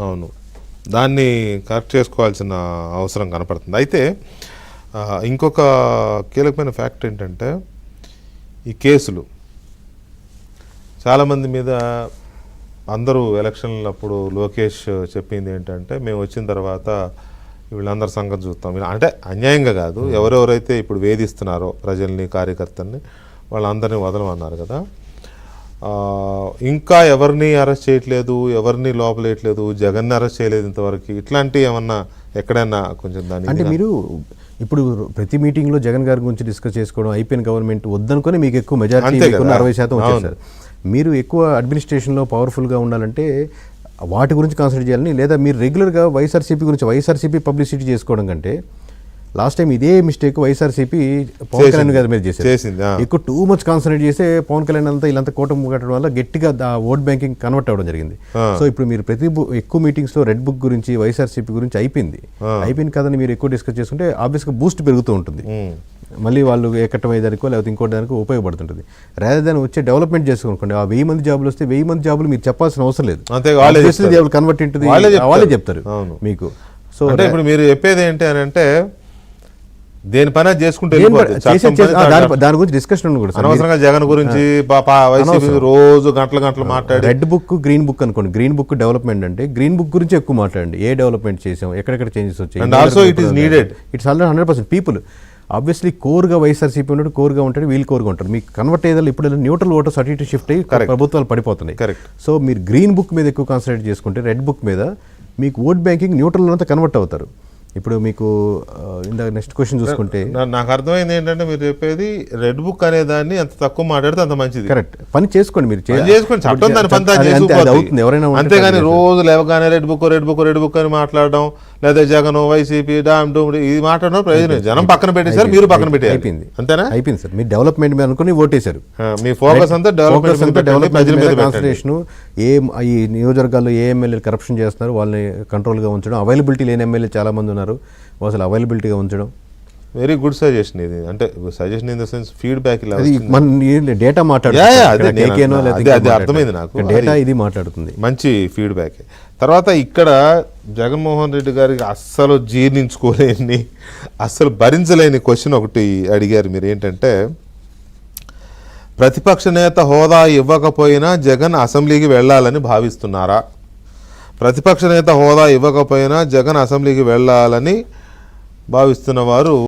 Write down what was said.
అవును, దాన్ని కరెక్ట్ చేసుకోవాల్సిన అవసరం కనపడుతుంది. అయితే ఇంకొక కీలకమైన ఫ్యాక్ట్ ఏంటంటే ఈ కేసులు చాలామంది మీద అందరూ ఎలక్షన్లప్పుడు లోకేష్ చెప్పింది ఏంటంటే మేము వచ్చిన తర్వాత వీళ్ళందరి సంగతి చూస్తాం, అంటే అన్యాయంగా కాదు, ఎవరెవరైతే ఇప్పుడు వేధిస్తున్నారో ప్రజల్ని కార్యకర్తల్ని వాళ్ళందరినీ వదలమన్నారు కదా. ఇంకా ఎవరిని అరెస్ట్ చేయట్లేదు, ఎవరిని లోపలేయట్లేదు, జగన్ని అరెస్ట్ చేయలేదు ఇంతవరకు. ఇట్లాంటివి ఏమన్నా ఎక్కడైనా కొంచెం దాని అంటే మీరు ఇప్పుడు ప్రతి మీటింగ్లో జగన్ గారి గురించి డిస్కస్ చేసుకోవడం, అయిపోయిన గవర్నమెంట్ వద్దనుకొని మీకు ఎక్కువ మెజారిటీ 60% వచ్చేసారు. మీరు ఎక్కువ అడ్మినిస్ట్రేషన్లో పవర్ఫుల్గా ఉండాలంటే వాటి గురించి కాన్సన్ట్రేట్ చేయాలని, లేదా మీరు రెగ్యులర్గా వైఎస్ఆర్సీపీ గురించి వైఎస్ఆర్సీపీ పబ్లిసిటీ చేసుకోవడం కంటే లాస్ట్ టైం ఇదే మిస్టేక్ వైఎస్ఆర్సీపీ పవన్ కళ్యాణ్ గారి మీద చేసింది. ఎక్కువ టూ మచ్ కాన్సన్ట్రేట్ చేస్తే పవన్ కళ్యాణ్ అంతా వీళ్ళంతా కూటమి కట్టడం వల్ల గట్టిగా ఓట్ బ్యాంకింగ్ కన్వర్ట్ అవ్వడం జరిగింది. సో ఇప్పుడు మీరు ఎక్కువ మీటింగ్స్లో రెడ్ బుక్ గురించి వైఎస్ఆర్సీపీ గురించి అయిపోయింది కదని మీరు ఎక్కువ డిస్కస్ చేసుకుంటే ఆబ్వియస్గా బూస్ట్ పెరుగుతూ ఉంటుంది, మళ్ళీ వాళ్ళు ఎక్కటం అయ్యేదానికో లేకపోతే ఇంకోటి దానికో ఉపయోగపడుతుంటుంది. రాదర్ దాన్ని వచ్చే డెవలప్మెంట్ చేసుకోనుకోండి. ఆ 1000 మంది జాబులు వస్తే 1000 మంది జాబులు మీరు చెప్పాల్సిన అవసరం లేదు, కన్వర్ట్ ఉంటుంది, వాళ్ళే చెప్తారు మీకు. సో అంటే ఇప్పుడు మీరు చెప్పేది ఏంటి అని అంటే దేని పని చేసుకుంటే దాని గురించి డిస్కషన్ కూడా అనవసరంగా జగన్ గురించి రోజు గంటలు మాట్లాడి రెడ్ బుక్ గ్రీన్ బుక్ అనుకోండి. గ్రీన్ బుక్ డెవలప్మెంట్ అంటే గ్రీన్ బుక్ గురించి ఎక్కువ మాట్లాడండి, ఏ డెవలప్మెంట్ చేసాం, ఎక్కడెక్కడ చేంజెస్ వచ్చాయి. ఇట్స్ ఆల్రెడీ 100% పీపుల్ ఆబ్వియస్లీ కోర్గా వైఎస్ఆర్సీపీ ఉన్నాడు, కోర్గా ఉంటాడు, వీళ్ళు కోర్గా ఉంటారు. మీకు కన్వర్ట్ అయ్యేదాన్ని ఇప్పుడు న్యూట్రల్ ఓటర్స్ అటు ఇటు షిఫ్ట్ అయ్యి ప్రభుత్వాలు పడిపోతున్నాయి. సో మీరు గ్రీన్ బుక్ మీద ఎక్కువ కాన్సన్ట్రేట్ చేసుకుంటే రెడ్ బుక్ మీద మీకు ఓట్ బ్యాంకింగ్ న్యూట్రల్ అంతా కన్వర్ట్ అవుతారు. ఇప్పుడు మీకు ఇందాక నెక్స్ట్ క్వశ్చన్ చూసుకుంటే నాకు అర్థమైంది ఏంటంటే మీరు చెప్పేది రెడ్ బుక్ అనే దాన్ని ఎంత తక్కువ మాట్లాడితే అంత మంచిది. కరెక్ట్, పని చేసుకోండి, మీరు చేసుకోండి, చట్టం దాని పని అవుతుంది ఎవరైనా. అంతేగాని రోజు లేవగానే రెడ్ బుక్ అని మాట్లాడడం, లేదా జగన్ వైసీపీ డామ్ డూమ్ ఇది మాట్లాడడం ప్రయోజనం. జనం పక్కన పెట్టేశారు, మీరు పక్కన పెట్టారు, అయిపోయింది. అంతేనా? అయిపోయింది సార్. మీరు డెవలప్మెంట్ మీద అనుకుని ఓటేశారు, మీ ఫోకస్ అంతా డెవలప్మెంట్ కాన్సన్ట్రేషన్. ఈ నియోజకవర్గాల్లో ఏ ఎమ్మెల్యేలు కరప్షన్ చేస్తున్నారు వాళ్ళని కంట్రోల్గా ఉంచడం, అవైలబిలిటీ లేని ఎమ్మెల్యే చాలా మంది ఉన్నారు, అసలు అవైలబిలిటీగా ఉంచడం. వెరీ గుడ్ సజెషన్ ఇది. అంటే suggestion in the sense feedback data అర్థమైంది నాకు, డేటా ఇది మాట్లాడుతుంది, మంచి ఫీడ్బ్యాక్. తర్వాత ఇక్కడ జగన్మోహన్ రెడ్డి గారికి అస్సలు జీర్ణించుకోలేని, అస్సలు భరించలేని క్వశ్చన్ ఒకటి అడిగారు మీరు. ఏంటంటే ప్రతిపక్ష నేత హోదా ఇవ్వకపోయినా జగన్ అసెంబ్లీకి వెళ్ళాలని భావిస్తున్నారా? ప్రతిపక్ష నేత హోదా ఇవ్వకపోయినా జగన్ అసెంబ్లీకి వెళ్ళాలని భావిస్తున్న వారు